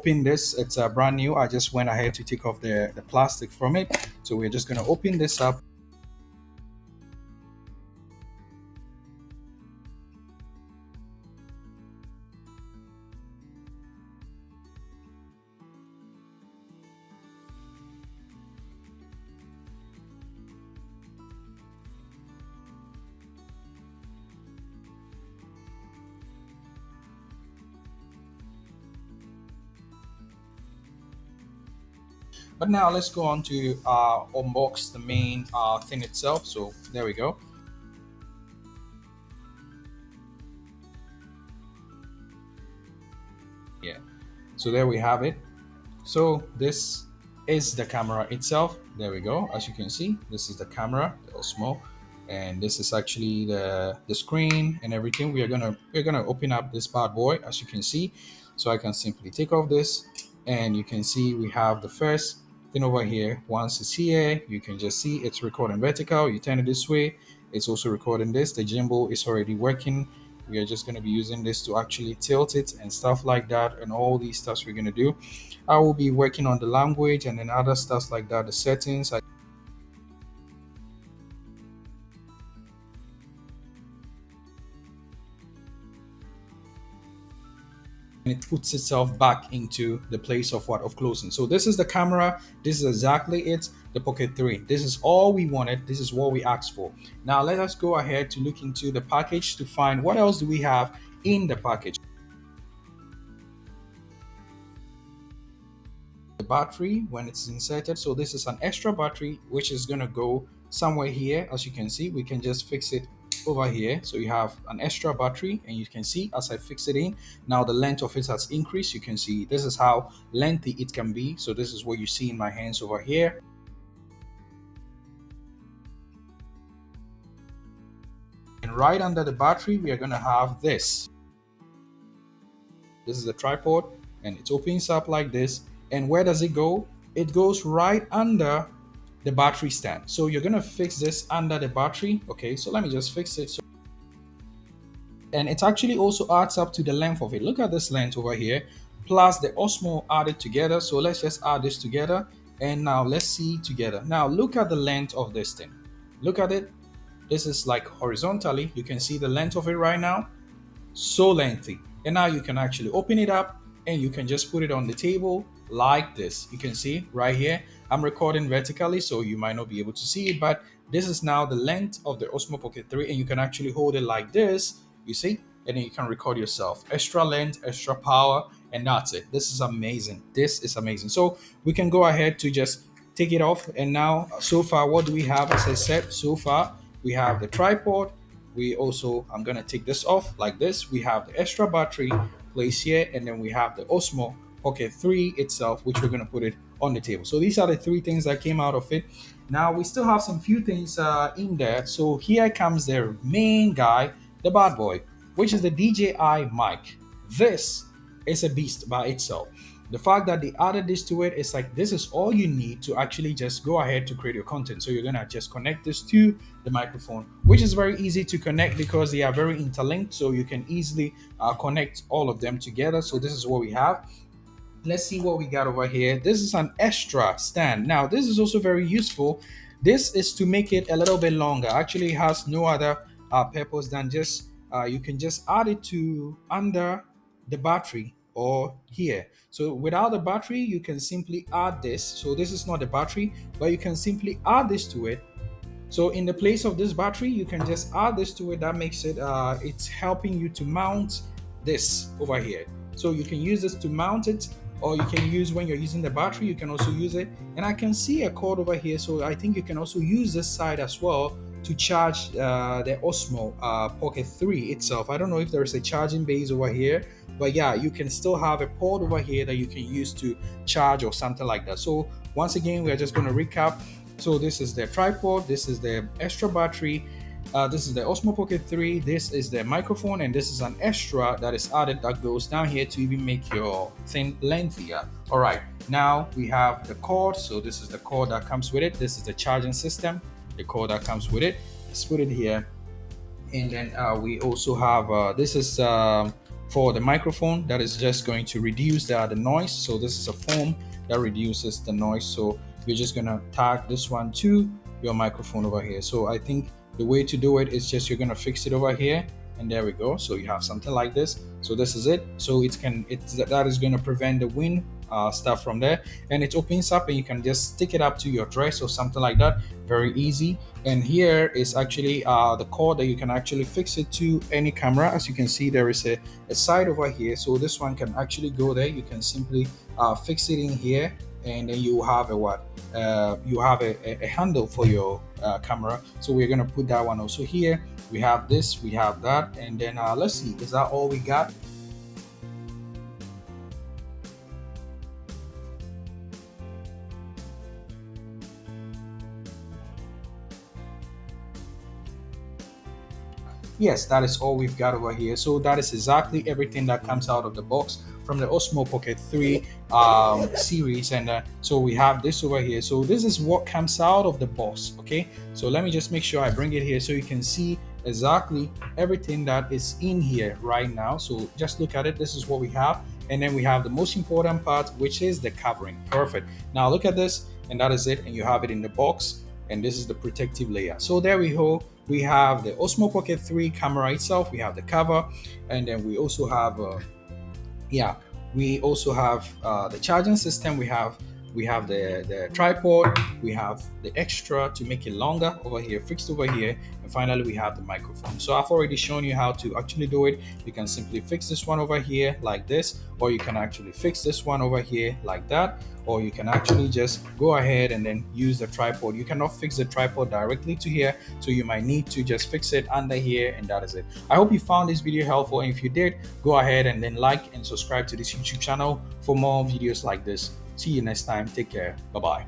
open this. It's brand new. I just went ahead to take off the plastic from it. So we're just going to open this up. But now let's go on to unbox the main thing itself. So there we go. Yeah. So there we have it. So this is the camera itself. There we go. As you can see, this is the camera, the Osmo, and this is actually the screen and everything. We're gonna open up this bad boy, as you can see. So I can simply take off this, and you can see we have the first thing over here. Once it's here, you can just see it's recording vertical. You turn it this way, it's also recording this. The gimbal is already working. We are just going to be using this to actually tilt it and stuff like that, and all these stuffs we're going to do. I will be working on the language and then other stuff like that, the settings. And it puts itself back into the place of what, of closing. So this is the camera. This is exactly it, the Pocket 3. This is all we wanted. This is what we asked for. Now let us go ahead to look into the package to find what else do we have in the package. The battery when it's inserted. So this is an extra battery which is going to go somewhere here. As you can see, we can just fix it over here. So you have an extra battery, and you can see as I fix it in, now the length of it has increased. You can see this is how lengthy it can be. So this is what you see in my hands over here. And right under the battery, we are going to have this. This is the tripod, and it opens up like this. And where does it go? It goes right under the battery stand. So you're going to fix this under the battery. Okay, so let me just fix it. And it actually also adds up to the length of it. Look at this length over here, plus the Osmo added together. So let's just add this together. And now let's see together. Now look at the length of this thing. Look at it. This is like horizontally. You can see the length of it right now. So lengthy. And now you can actually open it up, and you can just put it on the table like this. You can see right here, I'm recording vertically, so you might not be able to see it, but this is now the length of the Osmo Pocket 3, and you can actually hold it like this, you see, and then you can record yourself. Extra length, extra power, and that's it. This is amazing. This is amazing. So we can go ahead to just take it off. And now, so far, what do we have? As I said, so far, we have the tripod. We also, I'm going to take this off like this. We have the extra battery placed here, and then we have the Osmo Pocket 3 itself, which we're going to put it on the table. So these are the three things that came out of it. Now we still have some few things in there. So here comes their main guy, the bad boy, which is the DJI Mic. This is a beast by itself. The fact that they added this to it is like, this is all you need to actually just go ahead to create your content. So you're gonna just connect this to the microphone, which is very easy to connect because they are very interlinked. So you can easily connect all of them together. So this is what we have. Let's see what we got over here. This is an extra stand. Now this is also very useful. This is to make it a little bit longer. Actually, it has no other purpose than just you can just add it to under the battery or here. So without the battery, you can simply add this. So this is not the battery, but you can simply add this to it. So in the place of this battery, you can just add this to it. That makes it it's helping you to mount this over here. So you can use this to mount it, or you can use when you're using the battery, you can also use it. And I can see a cord over here, so I think you can also use this side as well to charge the Osmo Pocket 3 itself. I don't know if there is a charging base over here, but yeah, you can still have a port over here that you can use to charge or something like that. So once again, we're just going to recap. So this is the tripod, this is the extra battery, this is the Osmo Pocket 3, this is the microphone, and this is an extra that is added that goes down here to even make your thing lengthier. All right, now we have the cord. So this is the cord that comes with it. This is the charging system, the cord that comes with it. Let's put it here. And then we also have this is For the microphone, that is just going to reduce the noise. So this is a foam that reduces the noise. So you're just gonna tag this one to your microphone over here. So I think the way to do it is just you're gonna fix it over here, and there we go. So you have something like this. So this is it. So that is gonna prevent the wind stuff from there, and it opens up and you can just stick it up to your dress or something like that. Very easy. And here is actually the cord that you can actually fix it to any camera. As you can see, there is a side over here, so this one can actually go there. You can simply fix it in here, and then you have a what you have a handle for your camera. So we're going to put that one also here. We have this, we have that, and then let's see, is that all we got? Yes, that is all we've got over here. So that is exactly everything that comes out of the box from the Osmo Pocket 3 series. And so we have this over here. So this is what comes out of the box. Okay, so let me just make sure I bring it here so you can see exactly everything that is in here right now. So just look at it. This is what we have. And then we have the most important part, which is the covering. Perfect. Now look at this, and that is it. And you have it in the box, and this is the protective layer. So there we go. We have the Osmo Pocket 3 camera itself. We have the cover, and then we also have the charging system. We have the tripod, we have the extra to make it longer over here, fixed over here, and finally we have the microphone. So I've already shown you how to actually do it. You can simply fix this one over here like this, or you can actually fix this one over here like that, or you can actually just go ahead and then use the tripod. You cannot fix the tripod directly to here, so you might need to just fix it under here, and that is it. I hope you found this video helpful, and if you did, go ahead and then like and subscribe to this YouTube channel for more videos like this. See you next time. Take care. Bye bye.